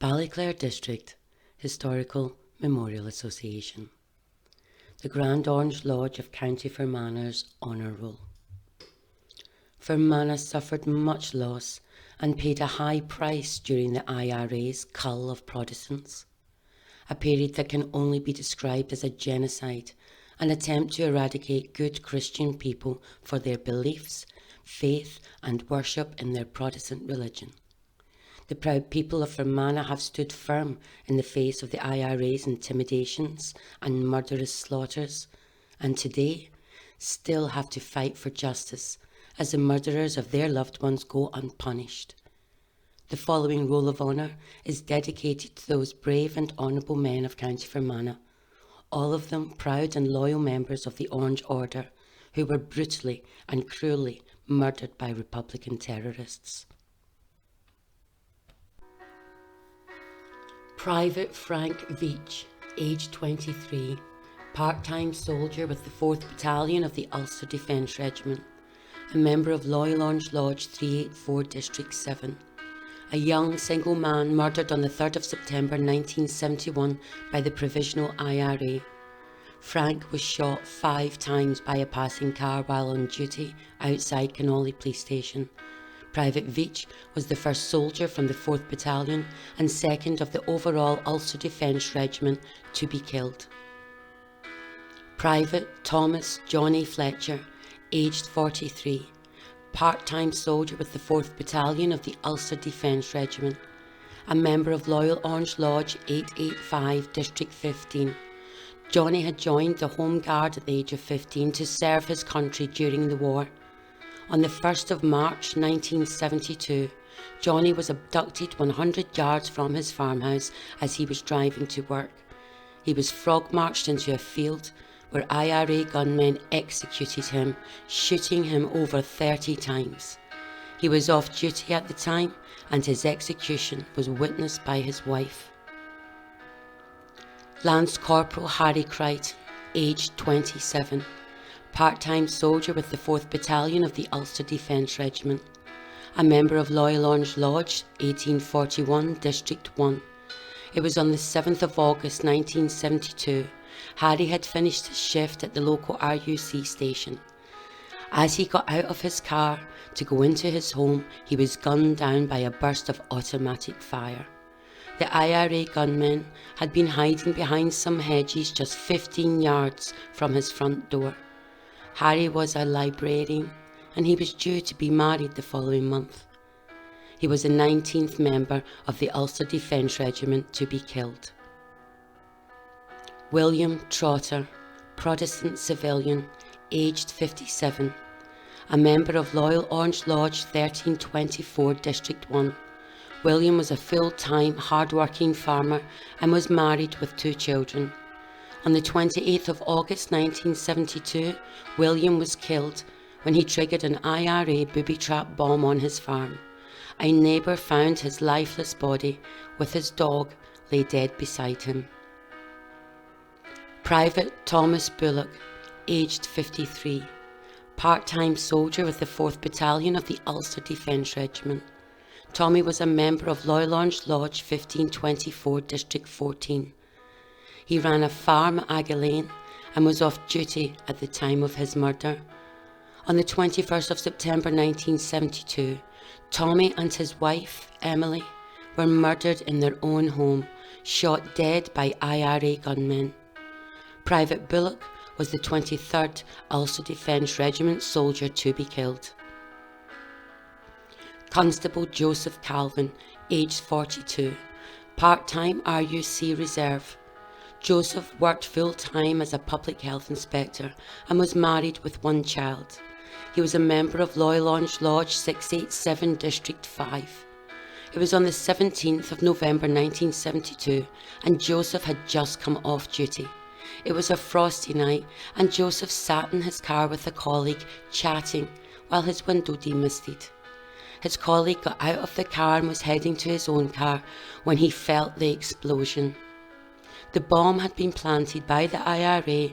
Ballyclare District Historical Memorial Association. The Grand Orange Lodge of County Fermanagh's Honour Roll. Fermanagh suffered much loss and paid a high price during the IRA's cull of Protestants, a period that can only be described as a genocide, an attempt to eradicate good Christian people for their beliefs, faith and worship in their Protestant religion. The proud people of Fermanagh have stood firm in the face of the IRA's intimidations and murderous slaughters, and today still have to fight for justice as the murderers of their loved ones go unpunished. The following Roll of Honour is dedicated to those brave and honourable men of County Fermanagh, all of them proud and loyal members of the Orange Order, who were brutally and cruelly murdered by Republican terrorists. Private Frank Veitch, aged 23, part-time soldier with the 4th Battalion of the Ulster Defence Regiment, a member of Loyal Orange Lodge 384 District 7, a young single man murdered on the 3rd of September 1971 by the Provisional IRA. Frank was shot 5 times by a passing car while on duty outside Connolly Police Station. Private Veitch was the first soldier from the 4th Battalion and second of the overall Ulster Defence Regiment to be killed. Private Thomas Johnny Fletcher, aged 43, part-time soldier with the 4th Battalion of the Ulster Defence Regiment, a member of Loyal Orange Lodge 885 District 15. Johnny had joined the Home Guard at the age of 15 to serve his country during the war. On the 1st of March 1972, Johnny was abducted 100 yards from his farmhouse as he was driving to work. He was frog-marched into a field where IRA gunmen executed him, shooting him over 30 times. He was off duty at the time and his execution was witnessed by his wife. Lance Corporal Harry Crichton, aged 27, part-time soldier with the 4th Battalion of the Ulster Defence Regiment, a member of Loyal Orange Lodge 1841 District 1. It was on the 7th of August 1972. Harry had finished his shift at the local RUC station. As he got out of his car to go into his home, he was gunned down by a burst of automatic fire. The IRA gunmen had been hiding behind some hedges just 15 yards from his front door. Harry was a librarian and he was due to be married the following month. He was the 19th member of the Ulster Defence Regiment to be killed. William Trotter, Protestant civilian, aged 57, a member of Loyal Orange Lodge 1324 District 1. William was a full-time, hard-working farmer and was married with 2 children. On the 28th of August 1972, William was killed when he triggered an IRA booby-trap bomb on his farm. A neighbour found his lifeless body with his dog lay dead beside him. Private Thomas Bullock, aged 53, part-time soldier with the 4th Battalion of the Ulster Defence Regiment. Tommy was a member of Loyal Orange Lodge 1524 District 14. He ran a farm at Aggalane and was off duty at the time of his murder. On the 21st of September 1972, Tommy and his wife, Emily, were murdered in their own home, shot dead by IRA gunmen. Private Bullock was the 23rd Ulster Defence Regiment soldier to be killed. Constable Joseph Calvin, aged 42, part-time RUC Reserve. Joseph worked full-time as a public health inspector and was married with 1 child. He was a member of Loyal Orange Lodge 687 District 5. It was on the 17th of November 1972 and Joseph had just come off duty. It was a frosty night and Joseph sat in his car with a colleague chatting while his window demisted. His colleague got out of the car and was heading to his own car when he felt the explosion. The bomb had been planted by the IRA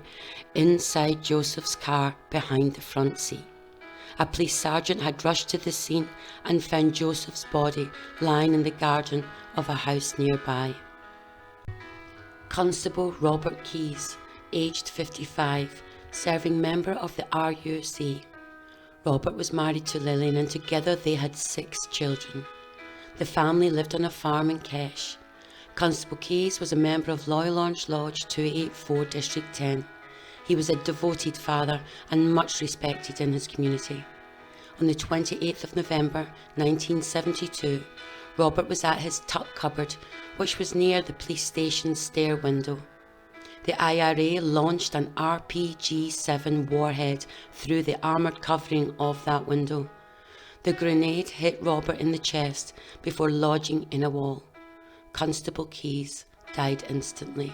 inside Joseph's car behind the front seat. A police sergeant had rushed to the scene and found Joseph's body lying in the garden of a house nearby. Constable Robert Keys, aged 55, serving member of the RUC. Robert was married to Lillian and together they had 6 children. The family lived on a farm in Kesh. Constable Keys was a member of Loyal Orange Lodge 284 District 10. He was a devoted father and much respected in his community. On the 28th of November 1972, Robert was at his tuck cupboard, which was near the police station's stair window. The IRA launched an RPG-7 warhead through the armoured covering of that window. The grenade hit Robert in the chest before lodging in a wall. Constable Keys died instantly.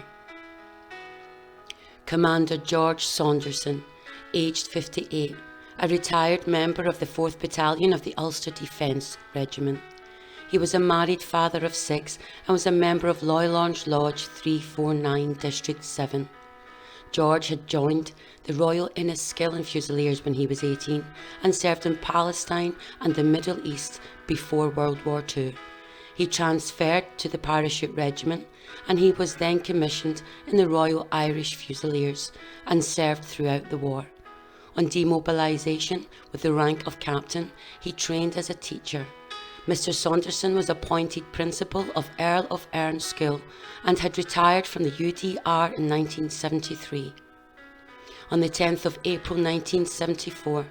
Commander George Saunderson, aged 58, a retired member of the 4th Battalion of the Ulster Defence Regiment. He was a married father of 6 and was a member of Loyal Orange Lodge 349 District 7. George had joined the Royal Inniskillen Fusiliers when he was 18 and served in Palestine and the Middle East before World War II. He transferred to the Parachute Regiment and he was then commissioned in the Royal Irish Fusiliers and served throughout the war. On demobilisation with the rank of captain, he trained as a teacher. Mr. Saunderson was appointed principal of Earl of Erne School and had retired from the UDR in 1973. On the 10th of April 1974,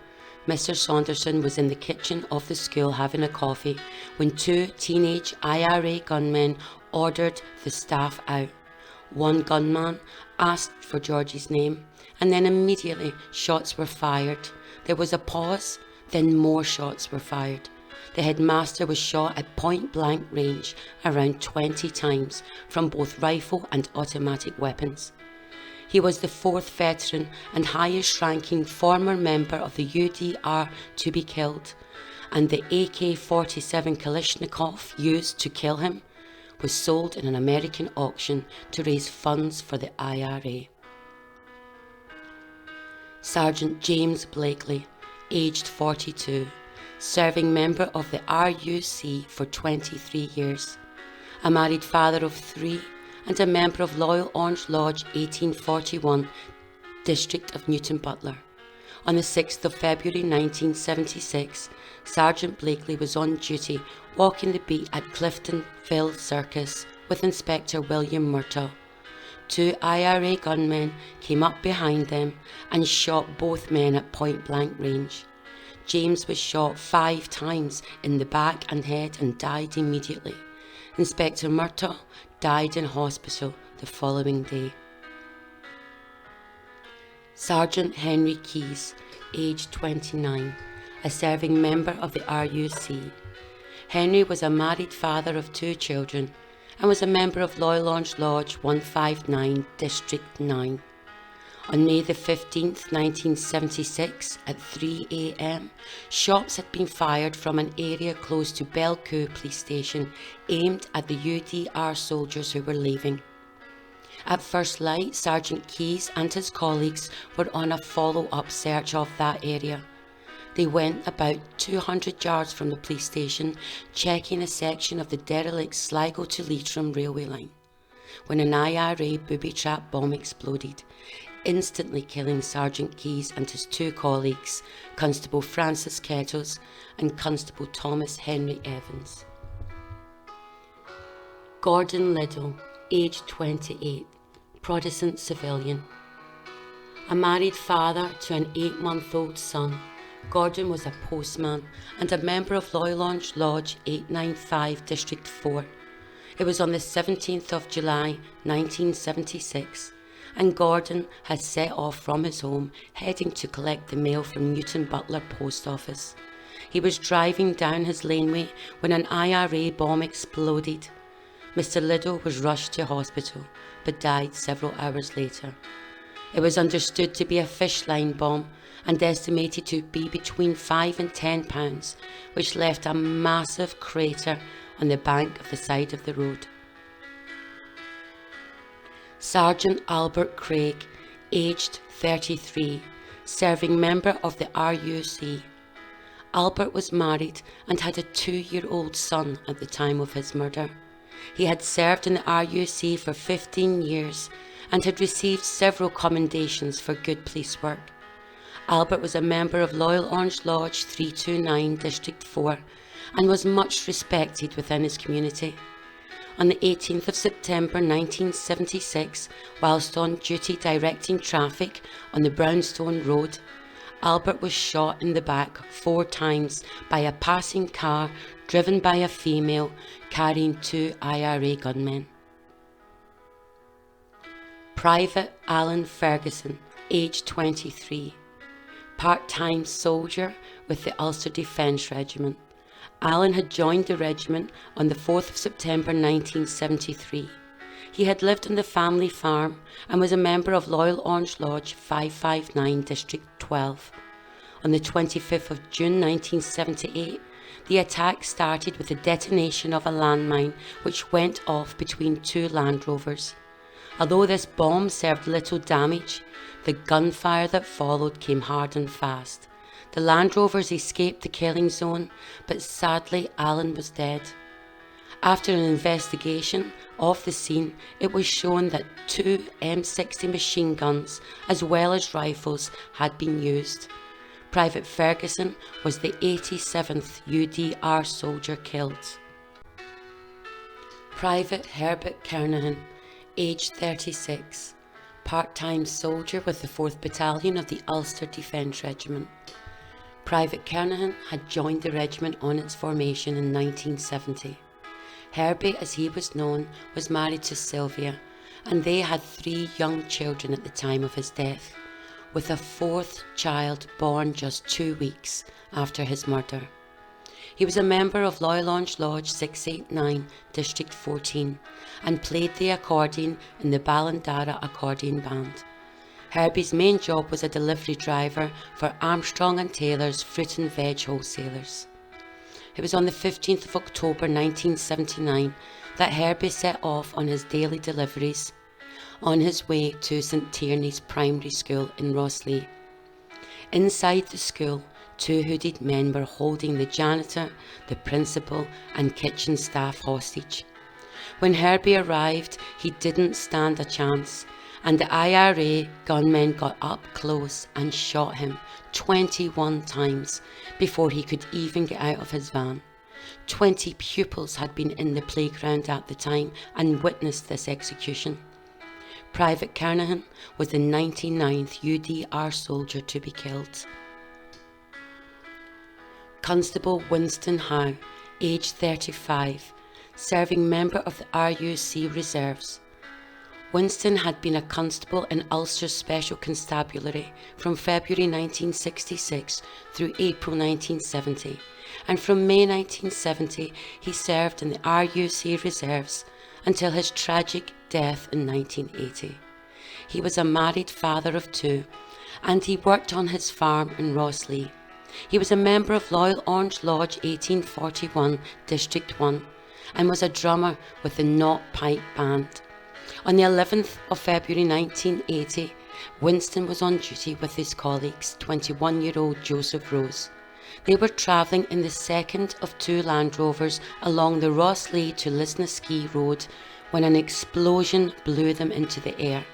Mr. Saunderson was in the kitchen of the school having a coffee when 2 teenage IRA gunmen ordered the staff out. One gunman asked for George's name and then immediately shots were fired. There was a pause, then more shots were fired. The headmaster was shot at point-blank range around 20 times from both rifle and automatic weapons. He was the 4th veteran and highest-ranking former member of the UDR to be killed, and the AK-47 Kalashnikov used to kill him was sold in an American auction to raise funds for the IRA. Sergeant James Blakely, aged 42, serving member of the RUC for 23 years, a married father of 3 and a member of Loyal Orange Lodge 1841, District of Newton Butler. On the 6th of February 1976, Sergeant Blakely was on duty walking the beat at Cliftonville Circus with Inspector William Murtaugh. 2 IRA gunmen came up behind them and shot both men at point-blank range. James was shot 5 times in the back and head and died immediately. Inspector Murtaugh died in hospital the following day. Sergeant Henry Keys, aged 29, a serving member of the RUC. Henry was a married father of 2 children and was a member of Loyal Orange Lodge 159, District 9. On May the 15th, 1976, at 3 a.m, shots had been fired from an area close to Belcoo Police Station aimed at the UDR soldiers who were leaving. At first light, Sergeant Keys and his colleagues were on a follow-up search of that area. They went about 200 yards from the police station, checking a section of the derelict Sligo to Leitrim railway line, when an IRA booby-trap bomb exploded, instantly killing Sergeant Keys and his 2 colleagues, Constable Francis Kettles and Constable Thomas Henry Evans. Gordon Liddle, aged 28, Protestant civilian. A married father to an 8-month-old son, Gordon was a postman and a member of Loyal Orange Lodge 895 District 4. It was on the 17th of July 1976 and Gordon had set off from his home heading to collect the mail from Newton Butler Post Office. He was driving down his laneway when an IRA bomb exploded. Mr. Liddle was rushed to hospital but died several hours later. It was understood to be a fish line bomb and estimated to be between 5 and 10 pounds, which left a massive crater on the bank of the side of the road. Sergeant Albert Craig, aged 33, serving member of the RUC. Albert was married and had a 2-year-old son at the time of his murder. He had served in the RUC for 15 years and had received several commendations for good police work. Albert was a member of Loyal Orange Lodge 329, District 4, and was much respected within his community. On the 18th of September 1976, whilst on duty directing traffic on the Brownstone Road, Albert was shot in the back 4 times by a passing car driven by a female carrying 2 IRA gunmen. Private Alan Ferguson, aged 23, part-time soldier with the Ulster Defence Regiment. Alan had joined the regiment on the 4th of September 1973. He had lived on the family farm and was a member of Loyal Orange Lodge 559, District 12. On the 25th of June 1978, the attack started with the detonation of a landmine which went off between 2 Land Rovers. Although this bomb served little damage, the gunfire that followed came hard and fast. The Land Rovers escaped the killing zone, but sadly Alan was dead. After an investigation of the scene, it was shown that 2 M60 machine guns as well as rifles had been used. Private Ferguson was the 87th UDR soldier killed. Private Herbert Carnahan, aged 36, part-time soldier with the 4th Battalion of the Ulster Defence Regiment. Private Carnahan had joined the regiment on its formation in 1970. Herbie, as he was known, was married to Sylvia, and they had 3 young children at the time of his death, with a 4th child born just 2 weeks after his murder. He was a member of Loyal Orange Lodge 689, District 14, and played the accordion in the Ballandara Accordion Band. Herbie's main job was a delivery driver for Armstrong and Taylor's fruit and veg wholesalers. It was on the 15th of October 1979 that Herbie set off on his daily deliveries on his way to St Tierney's Primary School in Rosslea. Inside the school, 2 hooded men were holding the janitor, the principal and kitchen staff hostage. When Herbie arrived, he didn't stand a chance, and the IRA gunmen got up close and shot him 21 times before he could even get out of his van. 20 pupils had been in the playground at the time and witnessed this execution. Private Carnahan was the 99th UDR soldier to be killed. Constable Winston Howe, aged 35, serving member of the RUC Reserves. Winston had been a constable in Ulster's Special Constabulary from February 1966 through April 1970, and from May 1970 he served in the RUC Reserves until his tragic death in 1980. He was a married father of 2, and he worked on his farm in Rosslea. He was a member of Loyal Orange Lodge 1841, District 1, and was a drummer with the Knot Pipe Band. On the 11th of February 1980, Winston was on duty with his colleagues, 21-year-old Joseph Rose. They were travelling in the second of 2 Land Rovers along the Rosslea to Lisnaskea Road when an explosion blew them into the air.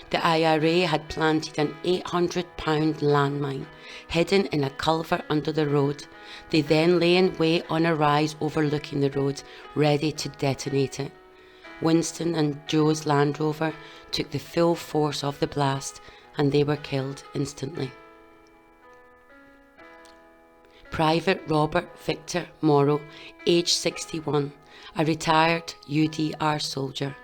The IRA had planted an 800-pound landmine hidden in a culvert under the road. They then lay in wait on a rise overlooking the road, ready to detonate it. Winston and Joe's Land Rover took the full force of the blast, and they were killed instantly. Private Robert Victor Morrow, aged 61, a retired UDR soldier.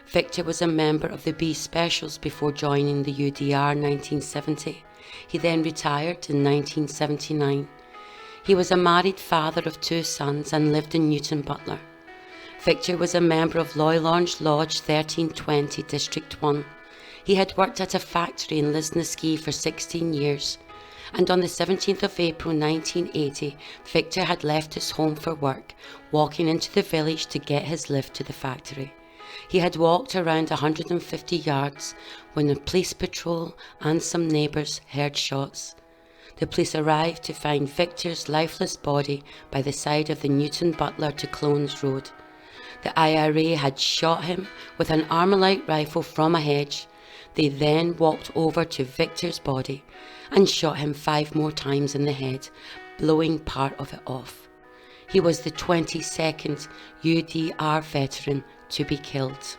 Victor was a member of the B Specials before joining the UDR in 1970. He then retired in 1979. He was a married father of 2 sons and lived in Newton Butler. Victor was a member of Loyal Orange Lodge 1320, District 1. He had worked at a factory in Lisnaskea for 16 years, and on the 17th of April 1980, Victor had left his home for work, walking into the village to get his lift to the factory. He had walked around 150 yards when a police patrol and some neighbours heard shots. The police arrived to find Victor's lifeless body by the side of the Newton Butler to Clones Road. The IRA had shot him with an Armalite rifle from a hedge. They then walked over to Victor's body and shot him 5 more times in the head, blowing part of it off. He was the 22nd UDR veteran to be killed.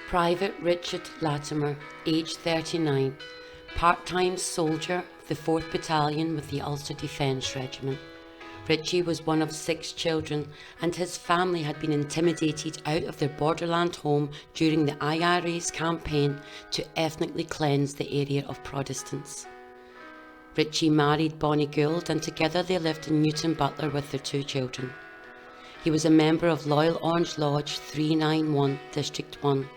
Private Richard Latimer, age 39, part-time soldier of the 4th Battalion with the Ulster Defence Regiment. Richie was one of 6 children, and his family had been intimidated out of their borderland home during the IRA's campaign to ethnically cleanse the area of Protestants. Richie married Bonnie Gould, and together they lived in Newton Butler with their 2 children. He was a member of Loyal Orange Lodge 391, District 1.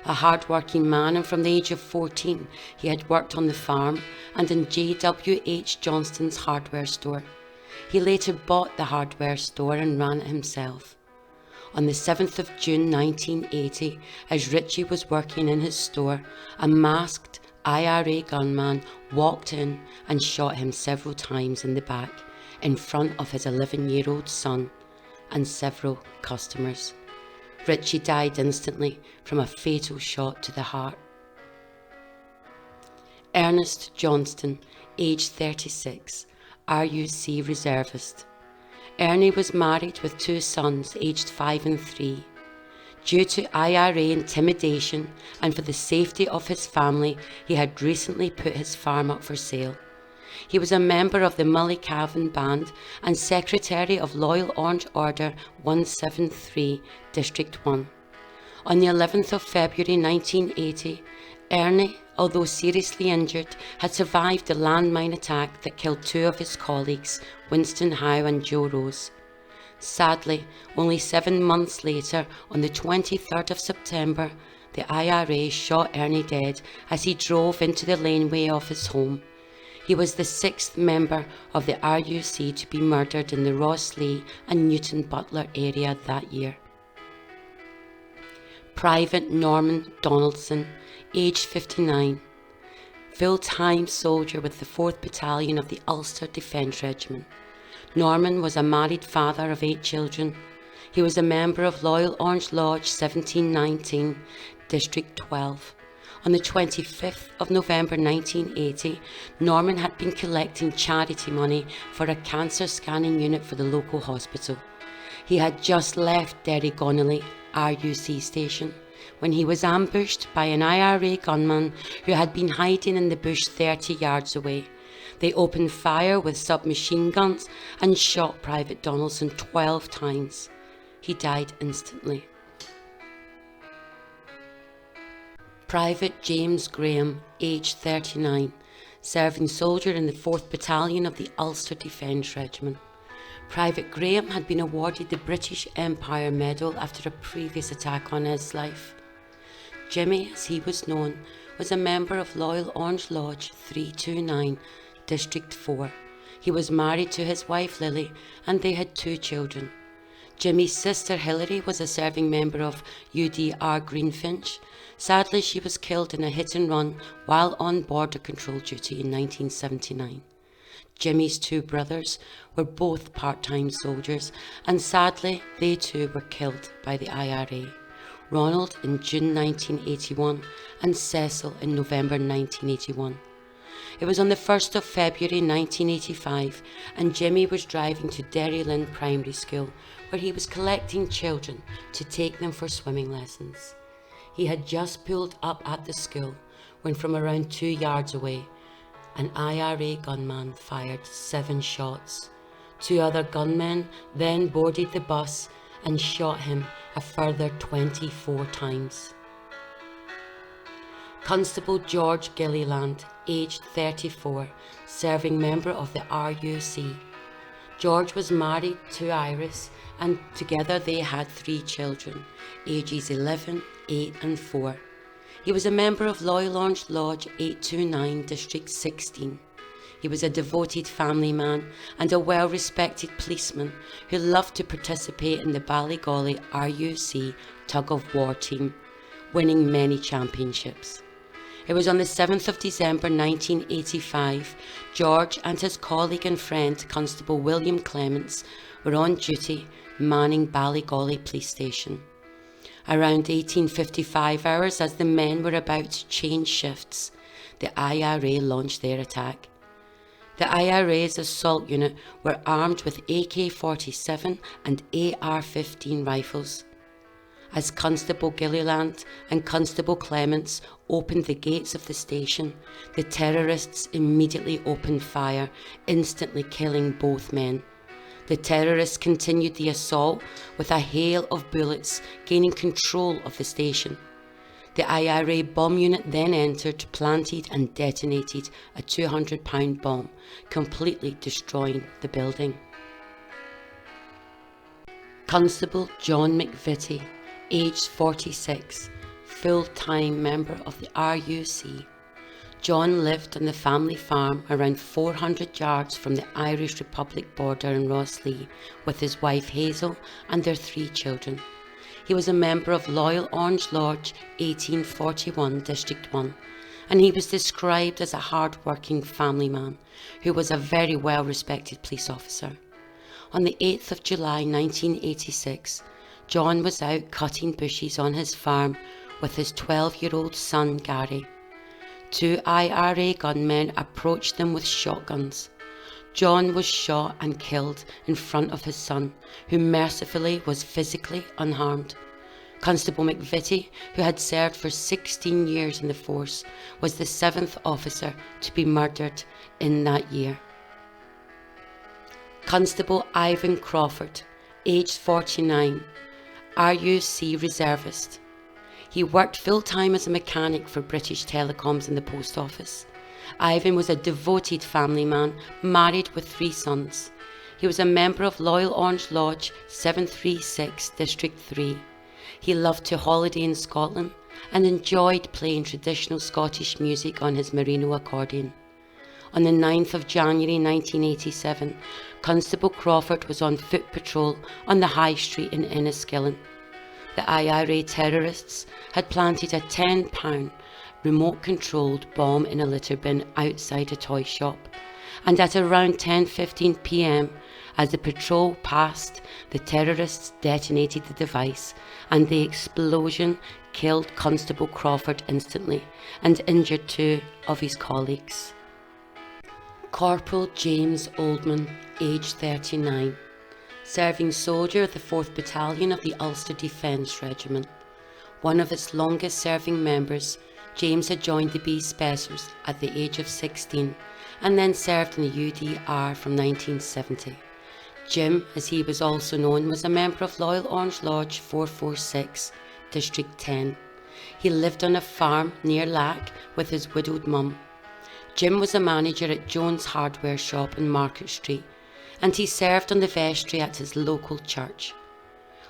A hard-working man, and from the age of 14 he had worked on the farm and in J.W.H. Johnston's hardware store. He later bought the hardware store and ran it himself. On the 7th of June 1980, as Richie was working in his store, a masked IRA gunman walked in and shot him several times in the back in front of his 11-year-old son and several customers. Richie died instantly from a fatal shot to the heart. Ernest Johnston, aged 36, RUC reservist. Ernie was married with 2 sons, aged 5 and 3. Due to IRA intimidation and for the safety of his family, he had recently put his farm up for sale. He was a member of the Mullycavan Band and Secretary of Loyal Orange Order 173, District 1. On the 11th of February 1980, Ernie, although seriously injured, had survived the landmine attack that killed 2 of his colleagues, Winston Howe and Joe Rose. Sadly, only 7 months later, on the 23rd of September, the IRA shot Ernie dead as he drove into the laneway of his home. He was the 6th member of the RUC to be murdered in the Rosslea and Newton Butler area that year. Private Norman Donaldson, age 59, full-time soldier with the 4th Battalion of the Ulster Defence Regiment. Norman was a married father of 8 children. He was a member of Loyal Orange Lodge 1719, District 12. On the 25th of November 1980, Norman had been collecting charity money for a cancer scanning unit for the local hospital. He had just left Derrygonnelly RUC station when he was ambushed by an IRA gunman who had been hiding in the bush 30 yards away. They opened fire with submachine guns and shot Private Donaldson 12 times. He died instantly. Private James Graham, aged 39, serving soldier in the 4th Battalion of the Ulster Defence Regiment. Private Graham had been awarded the British Empire Medal after a previous attack on his life. Jimmy, as he was known, was a member of Loyal Orange Lodge 329, District 4. He was married to his wife Lily, and they had 2 children. Jimmy's sister Hilary was a serving member of UDR Greenfinch. Sadly, she was killed in a hit-and-run while on border control duty in 1979. Jimmy's 2 brothers were both part-time soldiers, and sadly, they too were killed by the IRA. Ronald in June 1981 and Cecil in November 1981. It was on the 1st of February 1985, and Jimmy was driving to Derry Lynn Primary School, where he was collecting children to take them for swimming lessons. He had just pulled up at the school when from around 2 yards away, an IRA gunman fired 7 shots. 2 other gunmen then boarded the bus and shot him a further 24 times. Constable George Gilliland, aged 34, serving member of the RUC. George was married to Iris, and together they had 3 children, ages 11, 8 and 4. He was a member of Loyal Orange Lodge 829, District 16. He was a devoted family man and a well-respected policeman who loved to participate in the Ballygolly RUC tug-of-war team, winning many championships. It was on the 7th of December 1985, George and his colleague and friend, Constable William Clements, were on duty manning Ballygolly police station. Around 1855 hours, as the men were about to change shifts, the IRA launched their attack. The IRA's assault unit were armed with AK-47 and AR-15 rifles. As Constable Gilliland and Constable Clements opened the gates of the station, the terrorists immediately opened fire, instantly killing both men. The terrorists continued the assault with a hail of bullets, gaining control of the station. The IRA bomb unit then entered, planted and detonated a 200-pound bomb, completely destroying the building. Constable John McVitty, aged 46, full-time member of the RUC. John lived on the family farm around 400 yards from the Irish Republic border in Rosslea with his wife Hazel and their 3 children. He was a member of Loyal Orange Lodge 1841 District 1, and he was described as a hard-working family man who was a very well-respected police officer. On the 8th of July 1986, John was out cutting bushes on his farm with his 12-year-old son Gary. 2 IRA gunmen approached them with shotguns. John was shot and killed in front of his son, who mercifully was physically unharmed. Constable McVitty, who had served for 16 years in the force, was the 7th officer to be murdered in that year. Constable Ivan Crawford, aged 49, RUC reservist. He worked full-time as a mechanic for British Telecoms in the post office. Ivan was a devoted family man, married with 3 sons. He was a member of Loyal Orange Lodge 736 District 3. He loved to holiday in Scotland and enjoyed playing traditional Scottish music on his merino accordion. On the 9th of January 1987, Constable Crawford was on foot patrol on the High Street in Enniskillen. The IRA terrorists had planted a 10-pound remote-controlled bomb in a litter bin outside a toy shop, and at around 10:15 p.m, as the patrol passed, the terrorists detonated the device, and the explosion killed Constable Crawford instantly and injured 2 of his colleagues. Corporal James Oldman, aged 39, serving soldier of the 4th Battalion of the Ulster Defence Regiment. One of its longest serving members, James had joined the B Specials at the age of 16 and then served in the UDR from 1970. Jim, as he was also known, was a member of Loyal Orange Lodge 446, District 10. He lived on a farm near Lack with his widowed mum. Jim was a manager at Jones' hardware shop in Market Street, and he served on the vestry at his local church.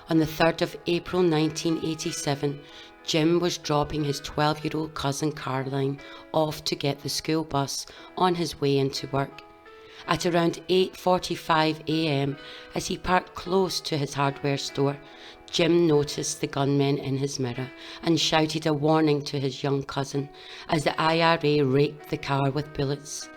On the 3rd of April 1987, Jim was dropping his 12-year-old cousin Caroline off to get the school bus on his way into work. At around 8:45 a.m, as he parked close to his hardware store, Jim noticed the gunmen in his mirror and shouted a warning to his young cousin as the IRA raked the car with bullets.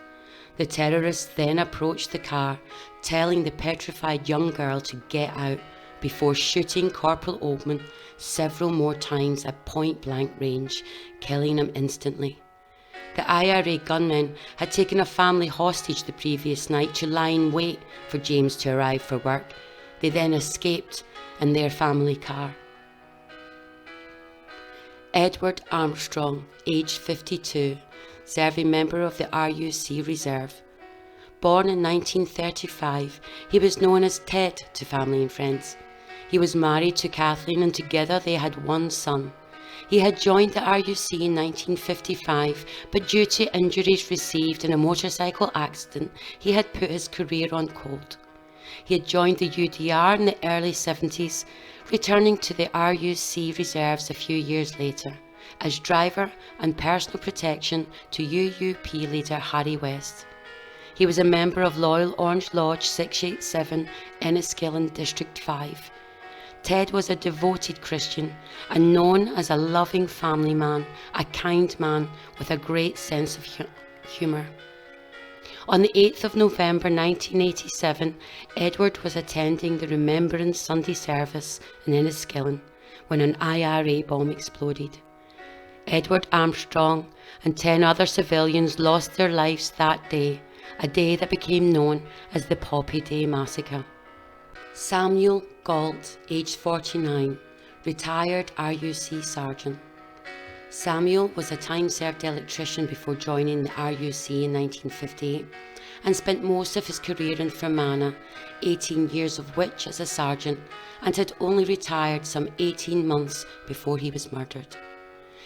The terrorists then approached the car, telling the petrified young girl to get out before shooting Corporal Oldman several more times at point-blank range, killing him instantly. The IRA gunmen had taken a family hostage the previous night to lie in wait for James to arrive for work. They then escaped in their family car. Edward Armstrong, aged 52, serving member of the RUC Reserve. Born in 1935, he was known as Ted to family and friends. He was married to Kathleen and together they had 1 son. He had joined the RUC in 1955, but due to injuries received in a motorcycle accident, he had put his career on hold. He had joined the UDR in the early 70s, returning to the RUC Reserves a few years later as driver and personal protection to UUP leader Harry West. He was a member of Loyal Orange Lodge 687, Enniskillen District 5. Ted was a devoted Christian and known as a loving family man, a kind man with a great sense of humour. On the 8th of November 1987, Edward was attending the Remembrance Sunday service in Enniskillen when an IRA bomb exploded. Edward Armstrong and 10 other civilians lost their lives that day, a day that became known as the Poppy Day Massacre. Samuel Galt, aged 49, retired RUC sergeant. Samuel was a time-served electrician before joining the RUC in 1958 and spent most of his career in Fermanagh, 18 years of which as a sergeant, and had only retired some 18 months before he was murdered.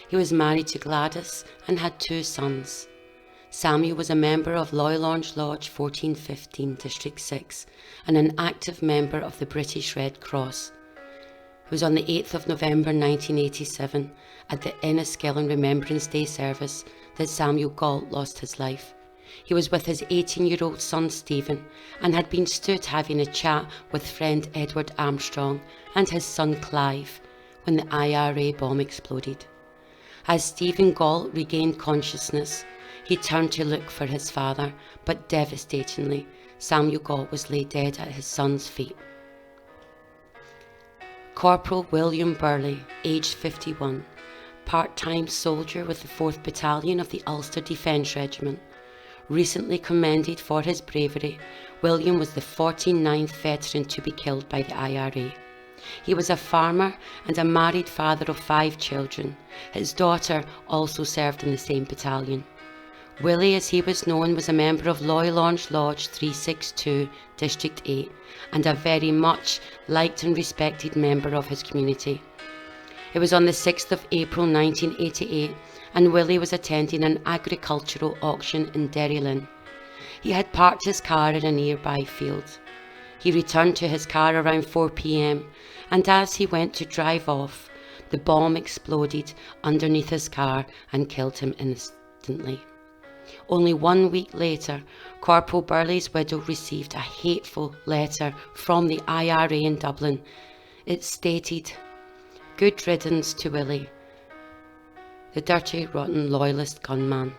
He was married to Gladys and had 2 sons. Samuel was a member of Loylange Lodge 1415 District 6 and an active member of the British Red Cross. It was on the 8th of November 1987 at the Enniskillen Remembrance Day service that Samuel Galt lost his life. He was with his 18-year-old son Stephen and had been stood having a chat with friend Edward Armstrong and his son Clive when the IRA bomb exploded. As Stephen Galt regained consciousness, he turned to look for his father, but devastatingly, Samuel Galt was laid dead at his son's feet. Corporal William Burley, aged 51, part-time soldier with the 4th Battalion of the Ulster Defence Regiment. Recently commended for his bravery, William was the 49th veteran to be killed by the IRA. He was a farmer and a married father of 5 children. His daughter also served in the same battalion. Willie, as he was known, was a member of Loylange Lodge 362, District 8, and a very much liked and respected member of his community. It was on the 6th of April 1988, and Willie was attending an agricultural auction in Derrylin. He had parked his car in a nearby field. He returned to his car around 4 p.m, and as he went to drive off, the bomb exploded underneath his car and killed him instantly. Only 1 week later, Corporal Burley's widow received a hateful letter from the IRA in Dublin. It stated, "Good riddance to Willie, the dirty, rotten loyalist gunman."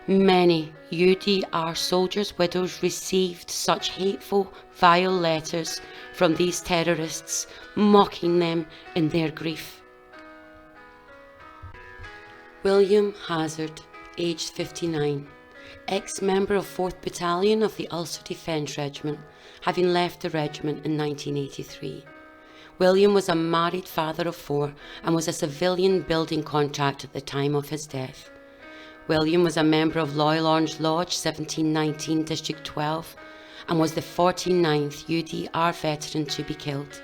Many UDR soldiers' widows received such hateful, vile letters from these terrorists, mocking them in their grief. William Hazard, aged 59, ex-member of 4th Battalion of the Ulster Defence Regiment, having left the regiment in 1983. William was a married father of 4 and was a civilian building contractor at the time of his death. William was a member of Loylange Lodge 1719 District 12 and was the 49th UDR veteran to be killed.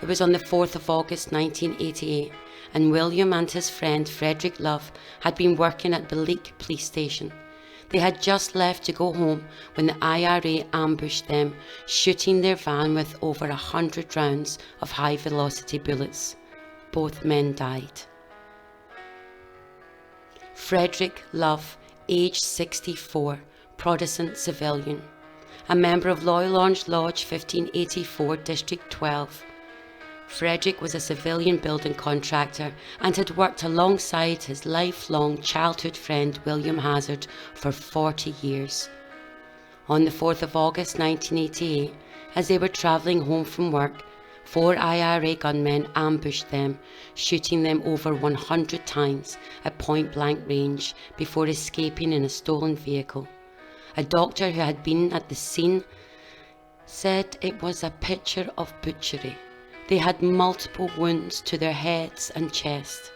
It was on the 4th of August 1988, and William and his friend Frederick Love had been working at the Leek police station. They had just left to go home when the IRA ambushed them, shooting their van with over 100 rounds of high-velocity bullets. Both men died. Frederick Love, aged 64, Protestant civilian, a member of Loylange Lodge 1584 District 12. Frederick was a civilian building contractor and had worked alongside his lifelong childhood friend William Hazard for 40 years. On the 4th of August 1988, as they were travelling home from work, 4 IRA gunmen ambushed them, shooting them over 100 times at point-blank range before escaping in a stolen vehicle. A doctor who had been at the scene said it was a picture of butchery. They had multiple wounds to their heads and chest.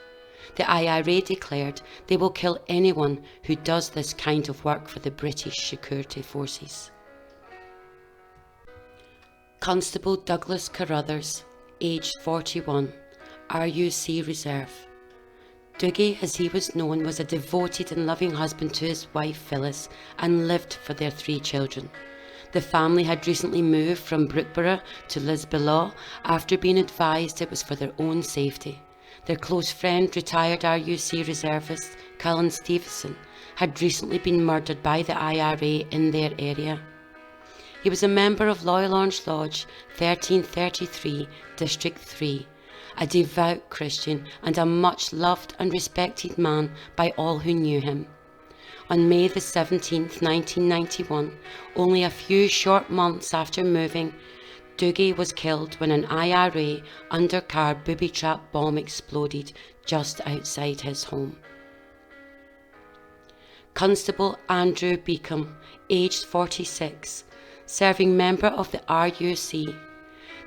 The IRA declared they will kill anyone who does this kind of work for the British security forces. Constable Douglas Carruthers, aged 41, RUC Reserve. Dougie, as he was known, was a devoted and loving husband to his wife Phyllis and lived for their 3 children. The family had recently moved from Brookborough to Lisbon after being advised it was for their own safety. Their close friend, retired RUC reservist Colin Stevenson, had recently been murdered by the IRA in their area. He was a member of Loylange Lodge 1333, District 3, a devout Christian and a much loved and respected man by all who knew him. On May the 17th, 1991, only a few short months after moving, Doogie was killed when an IRA undercar booby-trap bomb exploded just outside his home. Constable Andrew Beckham, aged 46, serving member of the RUC,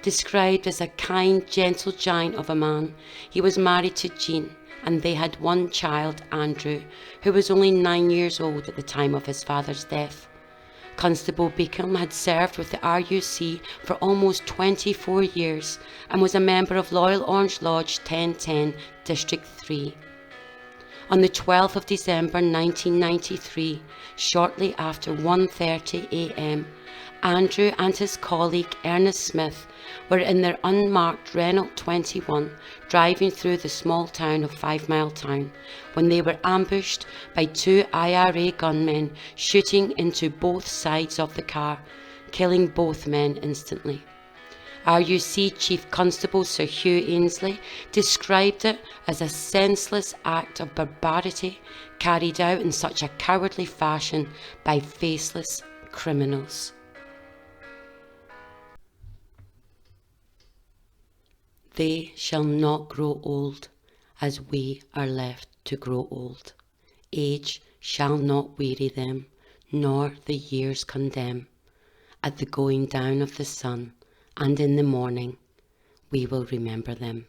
described as a kind, gentle giant of a man. He was married to Jean, and they had one child, Andrew, who was only 9 years old at the time of his father's death. Constable Beckham had served with the RUC for almost 24 years and was a member of Loyal Orange Lodge 1010, District 3. On the 12th of December 1993, shortly after 1:30 a.m, Andrew and his colleague Ernest Smith were in their unmarked Renault 21 driving through the small town of 5 Mile Town when they were ambushed by 2 IRA gunmen shooting into both sides of the car, killing both men instantly. RUC Chief Constable Sir Hugh Ainsley described it as a senseless act of barbarity carried out in such a cowardly fashion by faceless criminals. They shall not grow old as we are left to grow old. Age shall not weary them, nor the years condemn. At the going down of the sun, and in the morning, we will remember them.